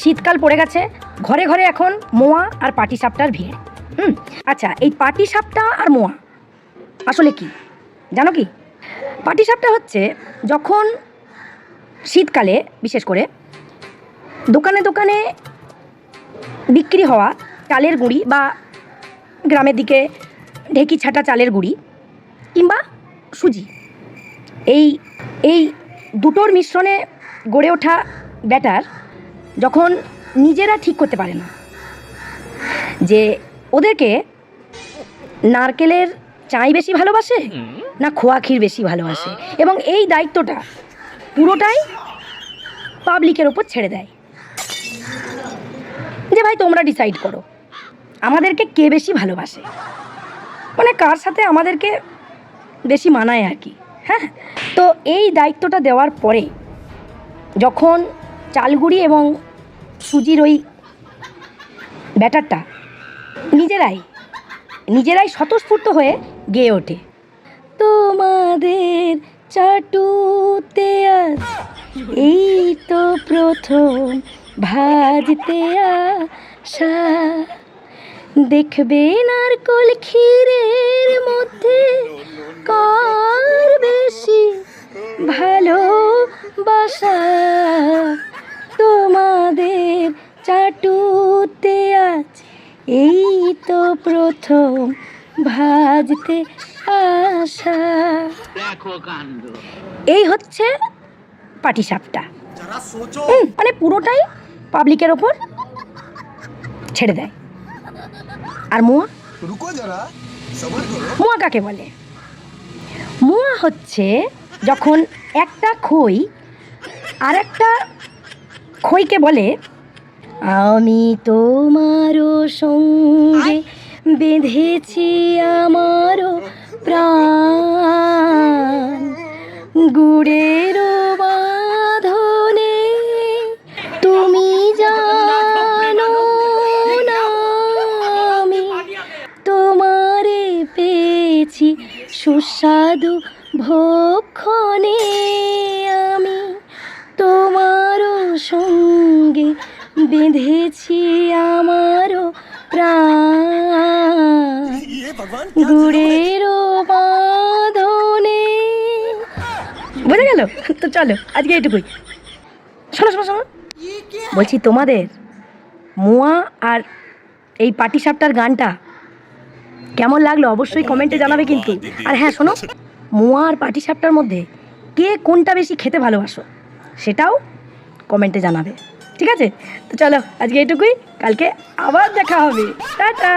শীতকাল পড়ে গেছে, ঘরে ঘরে এখন মোয়া আর পাটিসাপটার ভিড়। আচ্ছা, এই পাটিসাপটা আর মোয়া আসলে কি জানো কি? পাটিসাপটা হচ্ছে যখন শীতকালে বিশেষ করে দোকানে দোকানে বিক্রি হওয়া চালের গুঁড়ি বা গ্রামের দিকে ঢেকি ছাটা চালের গুঁড়ি কিংবা সুজি, এই এই দুটোর মিশ্রণে গড়ে ওঠা ব্যাটার যখন নিজেরা ঠিক করতে পারে না যে ওদেরকে নারকেলের চাই বেশি ভালোবাসে না খোয়া ক্ষীর বেশি ভালোবাসে, এবং এই দায়িত্বটা পুরোটাই পাবলিকের ওপর ছেড়ে দেয় যে ভাই তোমরা ডিসাইড করো আমাদেরকে কে বেশি ভালোবাসে, মানে কার সাথে আমাদেরকে বেশি মানায় আর কি। হ্যাঁ, তো এই দায়িত্বটা দেওয়ার পরে যখন চালগুড়ি এবং সুজির ওই ব্যাটারটা নিজেরাই স্বতঃস্ফূর্ত হয়ে গেয়ে ওঠে, তোমাদের চাটুতে আজ এই তো প্রথম ভাজতে আসা, দেখবে নারকোল ক্ষীরের মধ্যে কার বেশি ভালোবাসা, তোমাদের চাটুতে আজ এই তো প্রথম ভাজতে আসা। এই হচ্ছে পাটিসাপটা। মানে পুরোটাই পাবলিকের ওপর ছেড়ে দেয়। আর মোয়া, মোয়া কাকে বলে? মোয়া হচ্ছে যখন একটা খই আর একটা খইকে বলে আমি তোমারও সঙ্গে বেঁধেছি আমারও প্রাণ, গুড়ের বাঁধনে তুমি জানো না আমি তোমারে পেয়েছি সুস্বাদু ভক্ষণে, আমি তোমারও সঙ্গে বেঁধেছি আমারও প্রাণ, গুড়ের বাঁধনে। বোঝা গেল তো? চলো আজকে এইটুকুই। শোনো শোনো শোনো, বলছি তোমাদের মোয়া আর এই পাটিসাপটার গানটা কেমন লাগলো অবশ্যই কমেন্টে জানাবে কিন্তু। আর হ্যাঁ শোনো, মোয়া আর পাটিসাপটার মধ্যে কে কোনটা বেশি খেতে ভালোবাসো সেটাও কমেন্টে জানাবে, ঠিক আছে? তো চলো আজকে এইটুকুই, কালকে আবার দেখা হবে, টাটা।